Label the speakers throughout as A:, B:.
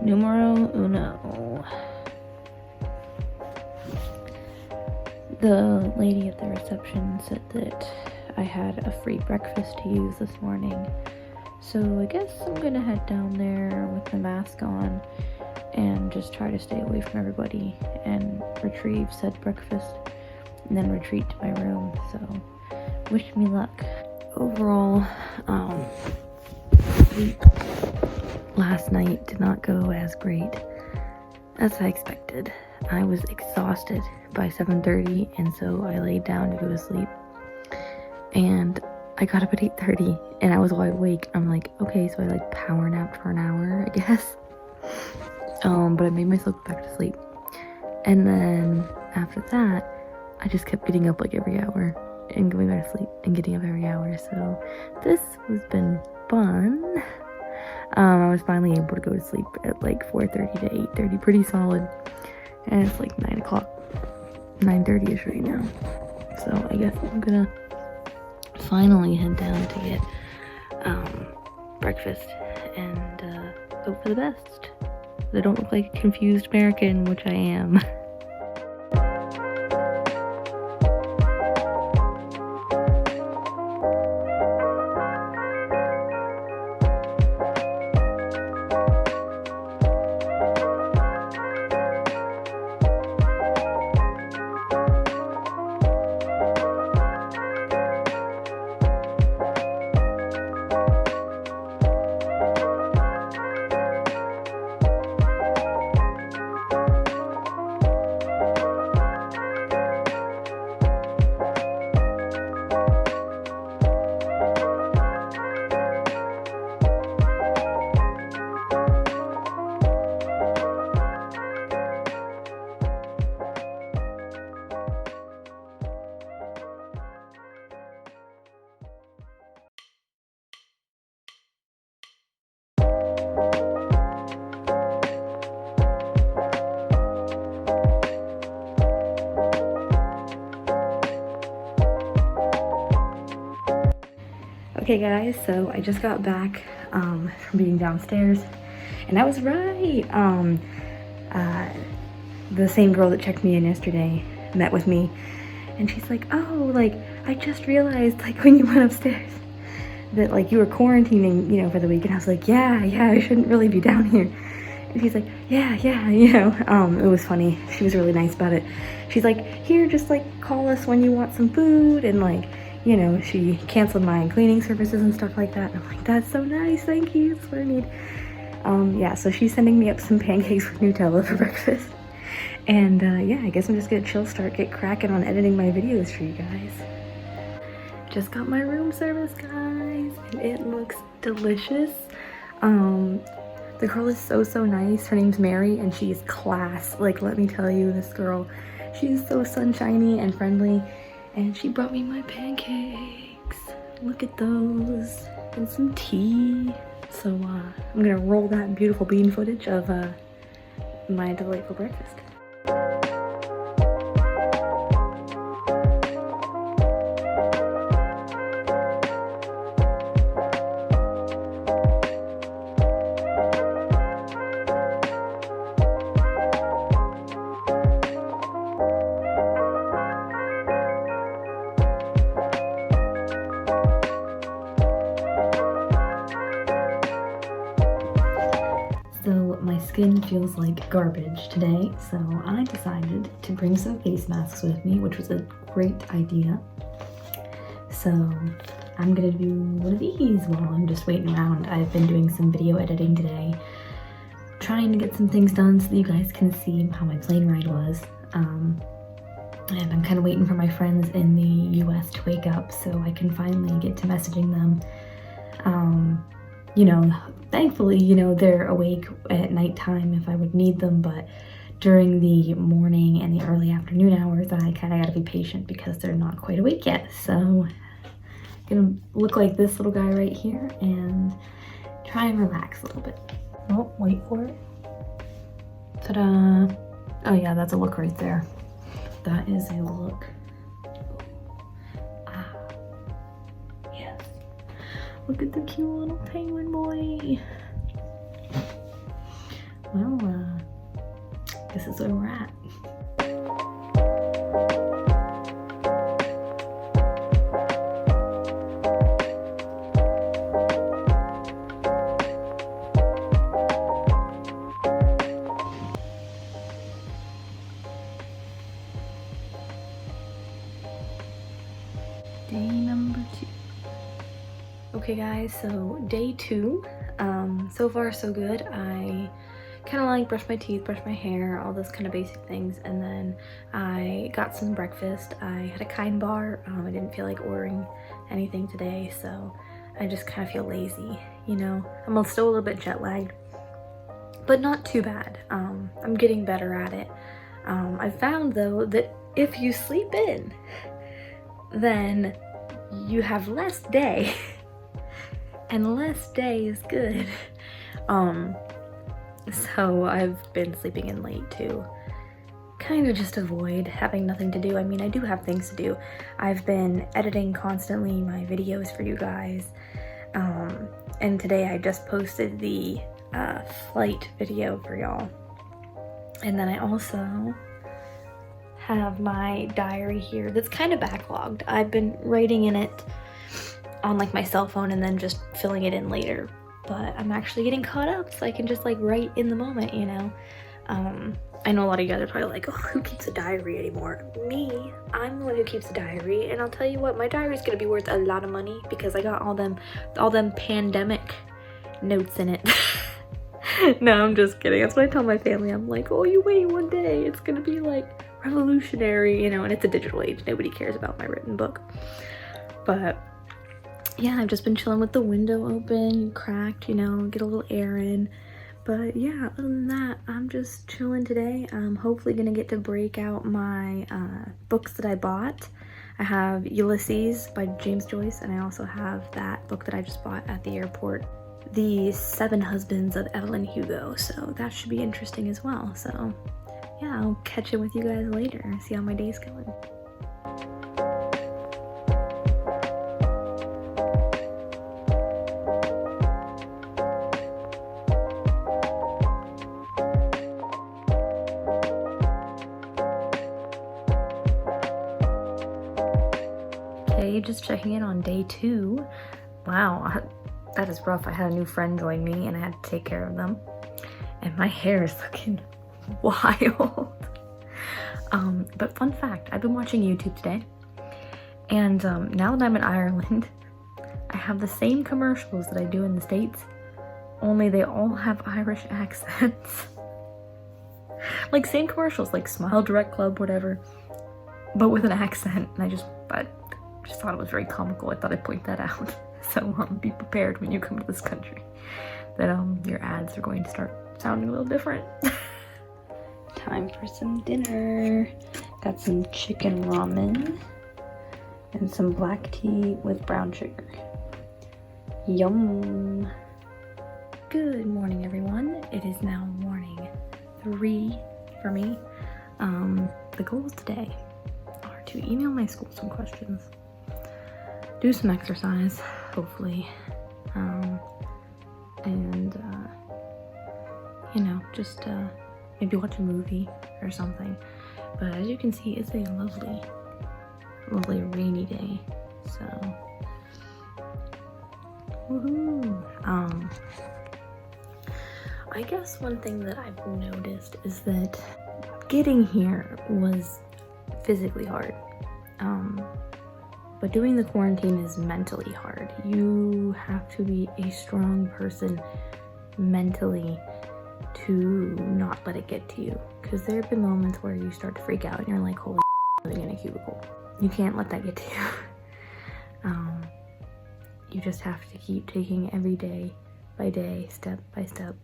A: Numero uno. The lady at the reception said that I had a free breakfast to use this morning. So I guess I'm gonna head down there with my mask on and just try to stay away from everybody and retrieve said breakfast and then retreat to my room. So wish me luck. Overall, sleep last night did not go as great as I expected. I was exhausted by 7:30, and so I laid down to go to sleep. And I got up at 8:30, and I was wide awake. I'm like, okay, so I like power napped for an hour, I guess. But I made myself go back to sleep. And then after that, I just kept getting up like every hour and going back to sleep and getting up every hour. So this has been fun. I was finally able to go to sleep at like 4:30 to 8:30, pretty solid. And it's like 9 o'clock, 9:30ish right now. So I guess I'm gonna finally head down to get breakfast and hope for the best. I don't look like a confused American, which I am. Okay guys, so I just got back from being downstairs, and I was right. The same girl that checked me in yesterday met with me, and she's like, oh, like, I just realized, like, when you went upstairs that, like, you were quarantining, you know, for the week. And I was like, yeah, I shouldn't really be down here. And she's like, yeah, you know, it was funny. She was really nice about it. She's like, here, just, like, call us when you want some food, and, like, you know, she canceled my cleaning services and stuff like that. And I'm like, that's so nice, thank you, that's what I need. Yeah, so she's sending me up some pancakes with Nutella for breakfast. And yeah, I guess I'm just gonna get cracking on editing my videos for you guys. Just got my room service, guys, and it looks delicious. The girl is so nice. Her name's Mary, and she's class. Like, let me tell you, this girl, she's so sunshiny and friendly. And she brought me my pancakes. Look at those. And some tea. So I'm gonna roll that beautiful bean footage of my delightful breakfast. So my skin feels like garbage today, so I decided to bring some face masks with me, which was a great idea. So I'm gonna do one of these while I'm just waiting around. I've been doing some video editing today, trying to get some things done so that you guys can see how my plane ride was. And I'm kind of waiting for my friends in the US to wake up so I can finally get to messaging them. You know, thankfully, you know, they're awake at nighttime if I would need them, but during the morning and the early afternoon hours, I kind of gotta be patient because they're not quite awake yet. So I'm gonna look like this little guy right here and try and relax a little bit. Oh, wait for it. Ta-da! Oh yeah, that's a look right there. That is a look. Ah, yes. Look at the cute little penguin boy. Well, this is where we're at. Day number 2. Okay guys, so day 2. So far so good. I kind of like brushed my teeth, brushed my hair, all those kind of basic things, and then I got some breakfast. I had a Kind bar. I didn't feel like ordering anything today, so I just kind of feel lazy, you know. I'm still a little bit jet lagged, but not too bad. I'm getting better at it. I found though that if you sleep in, then you have less day and less day is good. So I've been sleeping in late to kind of just avoid having nothing to do. I mean, I do have things to do. I've been editing constantly my videos for you guys, and today I just posted the flight video for y'all. And then I also have my diary here that's kind of backlogged. I've been writing in it on like my cell phone and then just filling it in later, but I'm actually getting caught up so I can just like write in the moment, you know. I know a lot of you guys are probably like, oh, who keeps a diary anymore? Me, I'm the one who keeps a diary, and I'll tell you what, my diary is gonna be worth a lot of money because I got all them pandemic notes in it. No, I'm just kidding. That's what I tell my family. I'm like, oh, you wait one day, it's gonna be like revolutionary, you know, and it's a digital age. Nobody cares about my written book. But yeah, I've just been chilling with the window open, cracked, you know, get a little air in. But yeah, other than that, I'm just chilling today. I'm hopefully gonna get to break out my books that I bought. I have Ulysses by James Joyce, and I also have that book that I just bought at the airport, The 7 Husbands of Evelyn Hugo. So that should be interesting as well. So yeah, I'll catch up with you guys later and see how my day's going. Okay, just checking in on day 2. Wow, that is rough. I had a new friend join me and I had to take care of them. And my hair is looking wild. But fun fact, I've been watching YouTube today. And now that I'm in Ireland, I have the same commercials that I do in the States, only they all have Irish accents. Like same commercials, like Smile Direct Club, whatever, but with an accent. And I just thought it was very comical. I thought I'd point that out. So be prepared when you come to this country that your ads are going to start sounding a little different. Time for some dinner. Got some chicken ramen and some black tea with brown sugar. Yum. Good morning, everyone. It is now morning 3 for me. The goals today are to email my school some questions, do some exercise, hopefully, and you know, just maybe watch a movie or something. But as you can see, it's a lovely rainy day, so woohoo. I guess one thing that I've noticed is that getting here was physically hard, but doing the quarantine is mentally hard. You have to be a strong person mentally to not let it get to you, because there have been moments where you start to freak out and you're like, holy shit, living in a cubicle. You can't let that get to you. You just have to keep taking every day by day, step by step,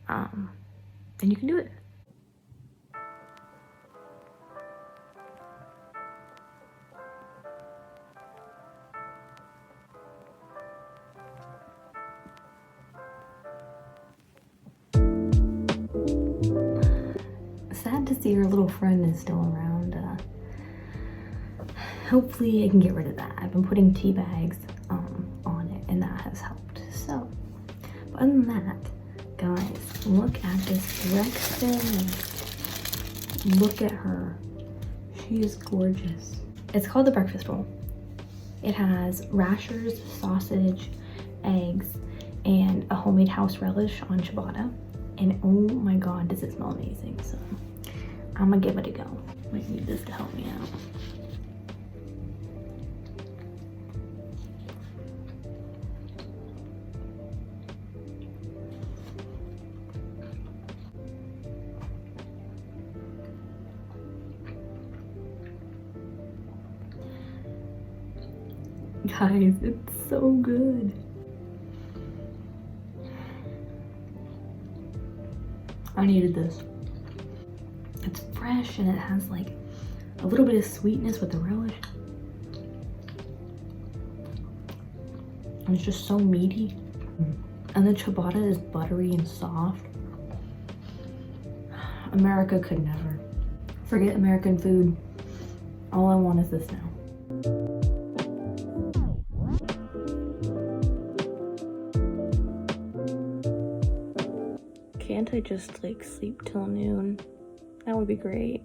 A: and you can do it. Sad to see your little friend is still around. Hopefully I can get rid of that. I've been putting tea bags on it and that has helped. So, but other than that, guys, Look at this breakfast. Look at her. She is gorgeous. It's called the breakfast roll. It has rashers, sausage, eggs, and a homemade house relish on ciabatta. And oh my god, does it smell amazing. So I'm gonna give it a go. Might need this to help me out. Guys, it's so good. I needed this. It's fresh and it has like a little bit of sweetness with the relish. And it's just so meaty. And the ciabatta is buttery and soft. America could never. Forget American food. All I want is this now. Can't I just like sleep till noon? That would be great.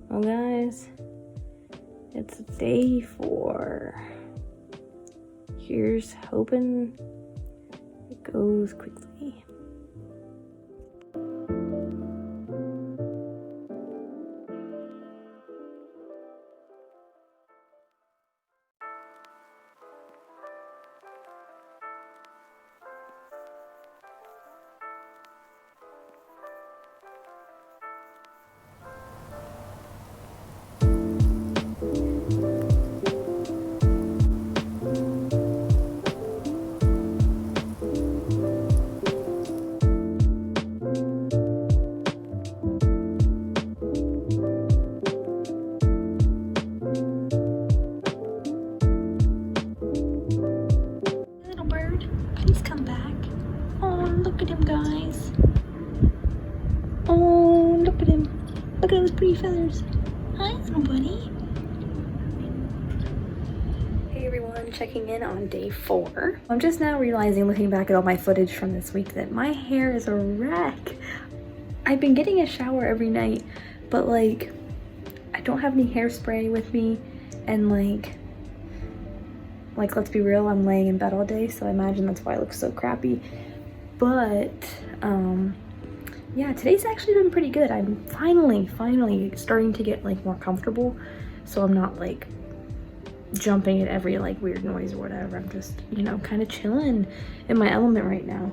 A: Well guys, it's day 4. Here's hoping it goes quickly. Look at him, guys. Oh, look at him. Look at those pretty feathers. Hi, little buddy. Hey everyone, checking in on day 4. I'm just now realizing, looking back at all my footage from this week, that my hair is a wreck. I've been getting a shower every night, but like, I don't have any hairspray with me, and like let's be real, I'm laying in bed all day, so I imagine that's why I look so crappy. But yeah, today's actually been pretty good. I'm finally starting to get like more comfortable, so I'm not like jumping at every like weird noise or whatever. I'm just, you know, kind of chilling in my element right now.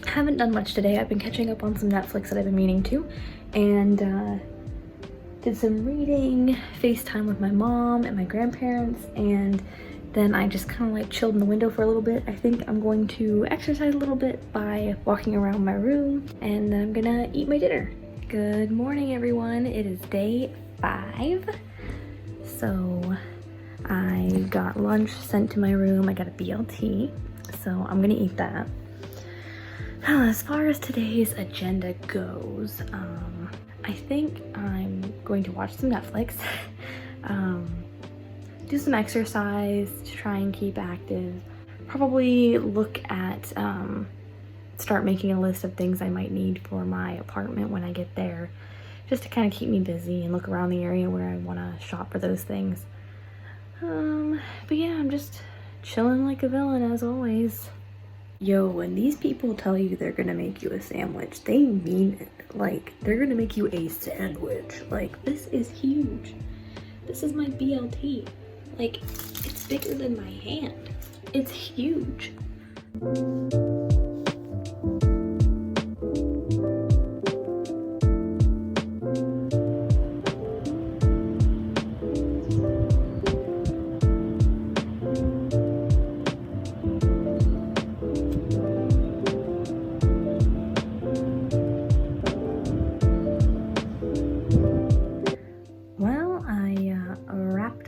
A: Haven't done much today. I've been catching up on some Netflix that I've been meaning to, and did some reading, FaceTime with my mom and my grandparents, and then I just kind of like chilled in the window for a little bit. I think I'm going to exercise a little bit by walking around my room, and then I'm gonna eat my dinner. Good morning, everyone. It is day 5. So I got lunch sent to my room. I got a BLT, so I'm gonna eat that. As far as today's agenda goes, I think I'm going to watch some Netflix. Do some exercise to try and keep active. Probably look at, start making a list of things I might need for my apartment when I get there, just to kind of keep me busy and look around the area where I want to shop for those things. But yeah, I'm just chilling like a villain as always. Yo, when these people tell you they're gonna make you a sandwich, they mean it. Like, they're gonna make you a sandwich. Like, this is huge. This is my BLT. Like, it's bigger than my hand. It's huge.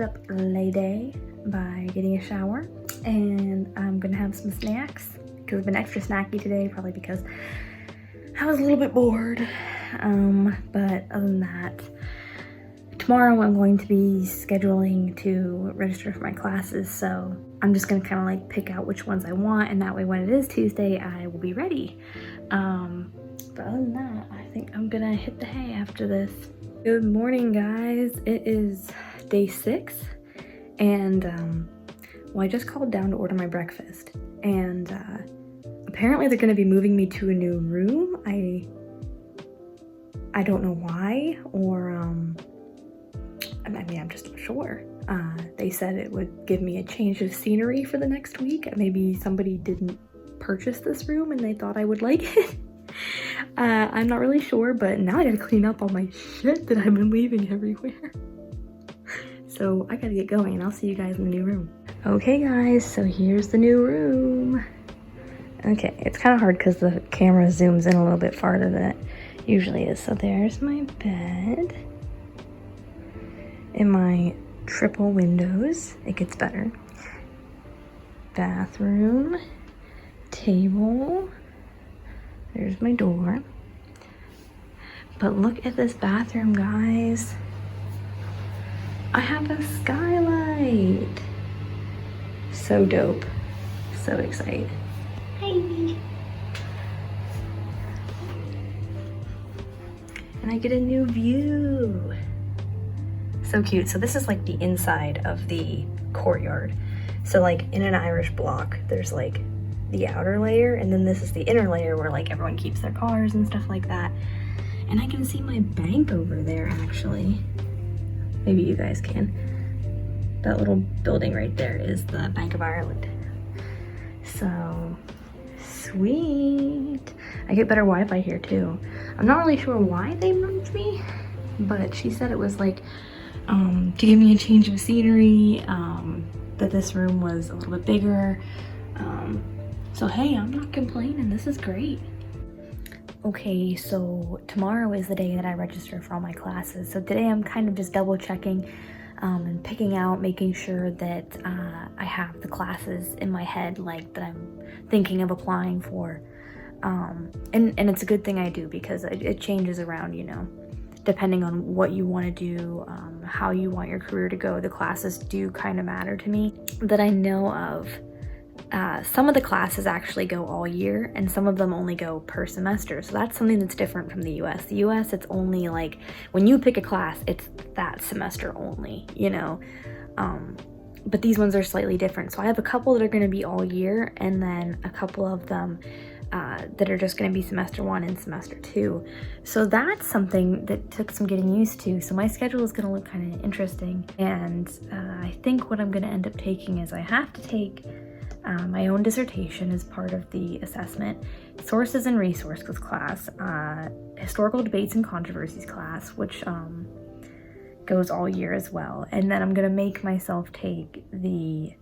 A: Up lay day by getting a shower, and I'm gonna have some snacks because I've been extra snacky today, probably because I was a little bit bored. But other than that, I tomorrow I'm going to be scheduling to register for my classes, so I'm just gonna kind of like pick out which ones I want, and that way when it is Tuesday, I will be ready. But other than that, I think I'm gonna hit the hay after this. Good morning, guys. It is day 6, and well, I just called down to order my breakfast, and apparently they're gonna be moving me to a new room. I don't know why, or I mean, I'm just not sure. They said it would give me a change of scenery for the next week. Maybe somebody didn't purchase this room and they thought I would like it. I'm not really sure, but now I gotta clean up all my shit that I've been leaving everywhere. So I gotta get going, and I'll see you guys in the new room. Okay guys, so here's the new room. Okay, it's kind of hard because the camera zooms in a little bit farther than it usually is. So there's my bed. In my triple windows, it gets better. Bathroom, table, there's my door. But look at this bathroom, guys. I have a skylight. So dope, so excited. Hi. And I get a new view. So cute. So this is like the inside of the courtyard. So like in an Irish block, there's like the outer layer, and then this is the inner layer where like everyone keeps their cars and stuff like that. And I can see my bank over there actually. Maybe you guys can. That little building right there is the Bank of Ireland. So sweet. I get better Wi-Fi here too. I'm not really sure why they moved me, but she said it was like to give me a change of scenery, that this room was a little bit bigger. So hey, I'm not complaining, this is great. Okay, so tomorrow is the day that I register for all my classes. So today I'm kind of just double checking and picking out, making sure that I have the classes in my head, like that I'm thinking of applying for. And it's a good thing I do, because it changes around, you know, depending on what you want to do, how you want your career to go. The classes do kind of matter to me that I know of. Some of the classes actually go all year, and some of them only go per semester. So that's something that's different from the US. The US, it's only like, when you pick a class, it's that semester only, you know? But these ones are slightly different. So I have a couple that are gonna be all year, and then a couple of them that are just gonna be semester 1 and semester 2. So that's something that took some getting used to. So my schedule is gonna look kind of interesting. And I think what I'm gonna end up taking is I have to take my own dissertation as part of the assessment, sources and resources class, historical debates and controversies class, which goes all year as well. And then I'm gonna make myself take the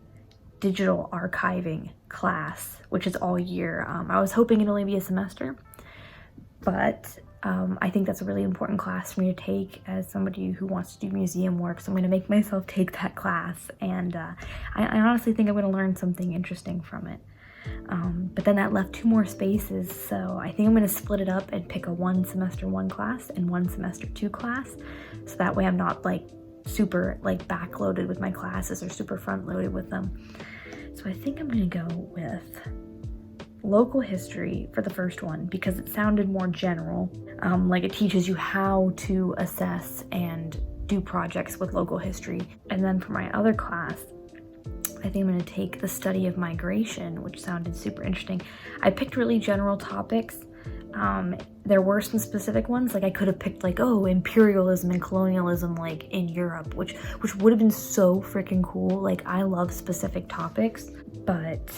A: digital archiving class, which is all year. I was hoping it'd only be a semester, but I think that's a really important class for me to take as somebody who wants to do museum work. So I'm going to make myself take that class, and I honestly think I'm going to learn something interesting from it. But then that left 2 more spaces, so I think I'm going to split it up and pick a 1 semester 1 class and 1 semester 2 class, so that way I'm not like super like backloaded with my classes or super front loaded with them. So I think I'm going to go with local history for the first one, because it sounded more general, like it teaches you how to assess and do projects with local history. And then for my other class, I think I'm going to take the study of migration, which sounded super interesting. I picked really general topics. There were some specific ones, like I could have picked like, oh, imperialism and colonialism like in Europe, which would have been so freaking cool. Like I love specific topics, but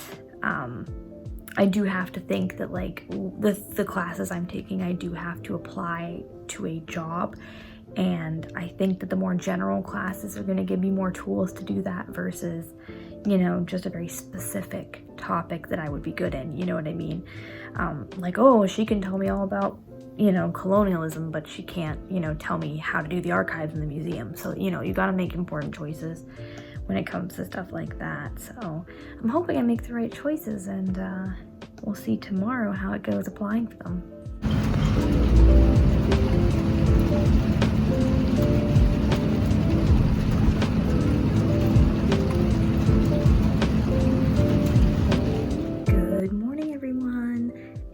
A: I do have to think that like the classes I'm taking, I do have to apply to a job. And I think that the more general classes are going to give me more tools to do that versus, you know, just a very specific topic that I would be good in, you know what I mean? Like, oh, she can tell me all about, you know, colonialism, but she can't, you know, tell me how to do the archives in the museum. So, you know, you got to make important choices when it comes to stuff like that. So I'm hoping I make the right choices, and we'll see tomorrow how it goes applying for them.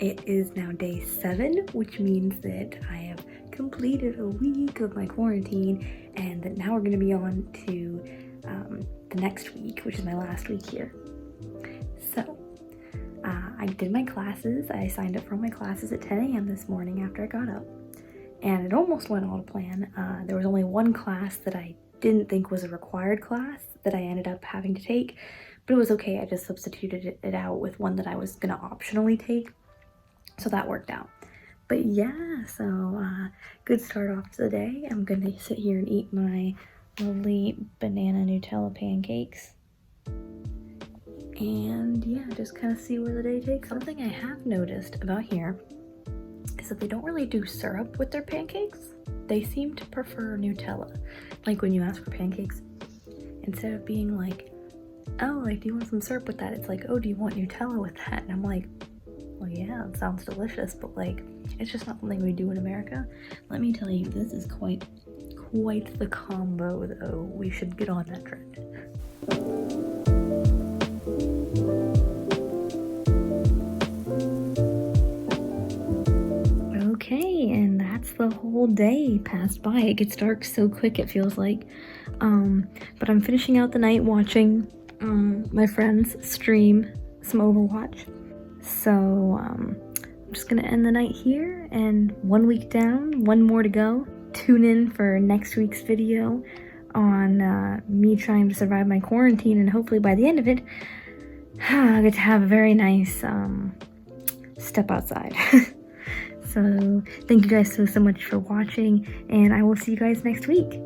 A: It is now day 7, which means that I have completed a week of my quarantine, and that now we're going to be on to the next week, which is my last week here. So I did my classes. I signed up for all my classes at 10 a.m. this morning after I got up, and it almost went all to plan. There was only one class that I didn't think was a required class that I ended up having to take, but it was okay. I just substituted it out with one that I was going to optionally take, so that worked out. But yeah, so good start off to the day. I'm going to sit here and eat my lovely banana Nutella pancakes. And yeah, just kind of see where the day takes. Something I have noticed about here is that they don't really do syrup with their pancakes. They seem to prefer Nutella. Like when you ask for pancakes, instead of being like, oh, like, do you want some syrup with that? It's like, oh, do you want Nutella with that? And I'm like, well, yeah, it sounds delicious, but like, it's just not something we do in America. Let me tell you, this is quite the combo, though. We should get on that trend. Okay, and that's the whole day passed by. It gets dark so quick, it feels like. But I'm finishing out the night watching my friends stream some Overwatch. So I'm just gonna end the night here, and 1 week down, 1 more to go. Tune in for next week's video on me trying to survive my quarantine, and hopefully by the end of it, I'll get to have a very nice step outside. So thank you guys so much for watching, and I will see you guys next week.